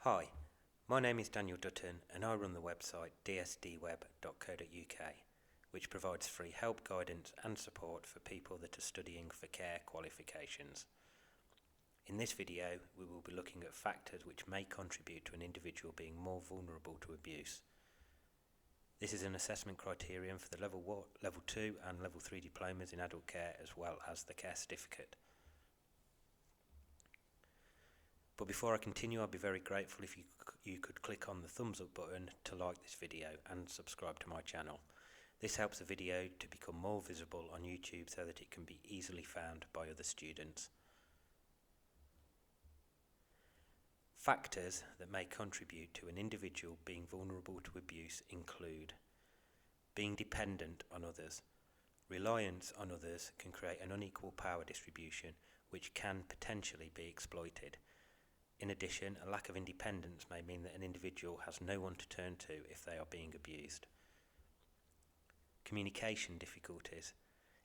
Hi, my name is Daniel Dutton and I run the website dsdweb.co.uk, which provides free help, guidance and support for people that are studying for care qualifications. In this video, we will be looking at factors which may contribute to an individual being more vulnerable to abuse. This is an assessment criterion for the Level 2 and Level 3 diplomas in adult care, as well as the care certificate. But before I continue, I'd be very grateful if you could click on the thumbs up button to like this video and subscribe to my channel. This helps the video to become more visible on YouTube so that it can be easily found by other students. Factors that may contribute to an individual being vulnerable to abuse include being dependent on others. Reliance on others can create an unequal power distribution which can potentially be exploited. In addition, a lack of independence may mean that an individual has no one to turn to if they are being abused. Communication difficulties.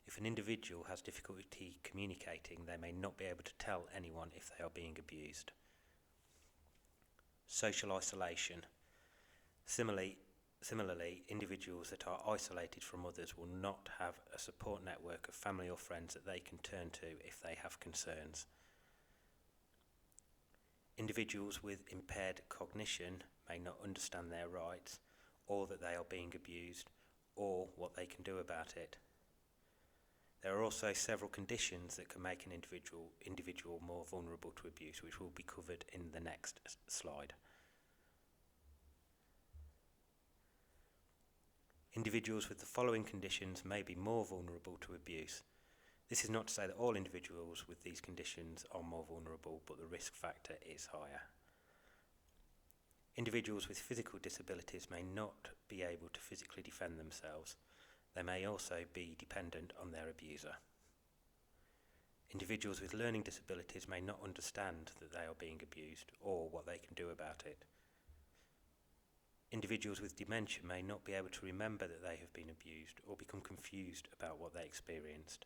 If an individual has difficulty communicating, they may not be able to tell anyone if they are being abused. Social isolation. Similarly, individuals that are isolated from others will not have a support network of family or friends that they can turn to if they have concerns. Individuals with impaired cognition may not understand their rights, or that they are being abused, or what they can do about it. There are also several conditions that can make an individual more vulnerable to abuse, which will be covered in the next slide. Individuals with the following conditions may be more vulnerable to abuse. This is not to say that all individuals with these conditions are more vulnerable, but the risk factor is higher. Individuals with physical disabilities may not be able to physically defend themselves. They may also be dependent on their abuser. Individuals with learning disabilities may not understand that they are being abused or what they can do about it. Individuals with dementia may not be able to remember that they have been abused or become confused about what they experienced.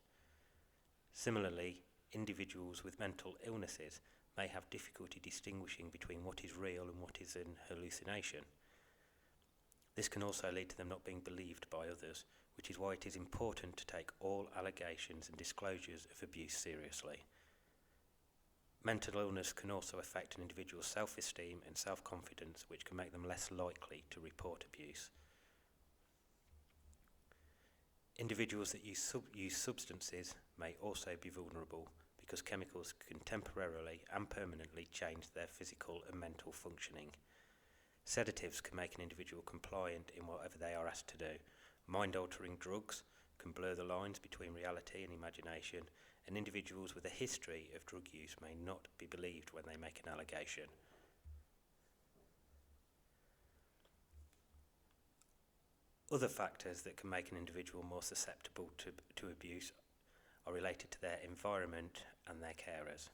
Similarly, individuals with mental illnesses may have difficulty distinguishing between what is real and what is an hallucination. This can also lead to them not being believed by others, which is why it is important to take all allegations and disclosures of abuse seriously. Mental illness can also affect an individual's self-esteem and self-confidence, which can make them less likely to report abuse. Individuals that use substances may also be vulnerable because chemicals can temporarily and permanently change their physical and mental functioning. Sedatives can make an individual compliant in whatever they are asked to do. Mind-altering drugs can blur the lines between reality and imagination, and individuals with a history of drug use may not be believed when they make an allegation. Other factors that can make an individual more susceptible to abuse are related to their environment and their carers.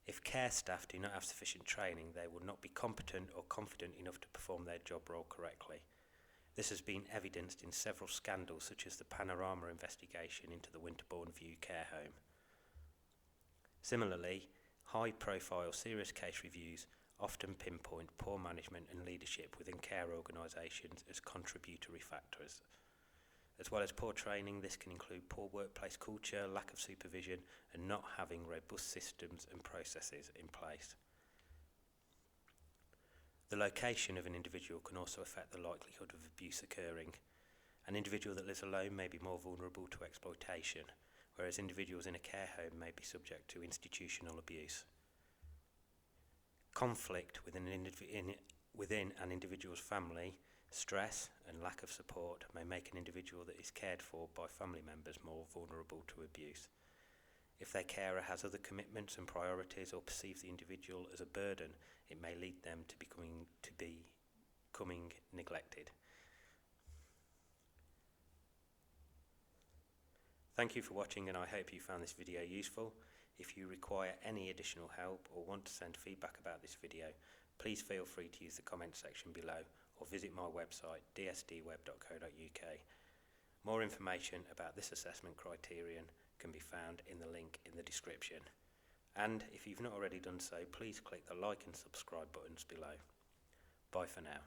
If care staff do not have sufficient training, they will not be competent or confident enough to perform their job role correctly. This has been evidenced in several scandals, such as the Panorama investigation into the Winterbourne View care home. Similarly, high-profile serious case reviews often pinpoint poor management and leadership within care organisations as contributory factors. As well as poor training, this can include poor workplace culture, lack of supervision, and not having robust systems and processes in place. The location of an individual can also affect the likelihood of abuse occurring. An individual that lives alone may be more vulnerable to exploitation, whereas individuals in a care home may be subject to institutional abuse. Conflict within an individual's family, stress and lack of support may make an individual that is cared for by family members more vulnerable to abuse. If their carer has other commitments and priorities or perceives the individual as a burden, it may lead them to becoming neglected. Thank you for watching, and I hope you found this video useful. If you require any additional help or want to send feedback about this video, please feel free to use the comment section below or visit my website dsdweb.co.uk. More information about this assessment criterion can be found in the link in the description. And if you've not already done so, please click the like and subscribe buttons below. Bye for now.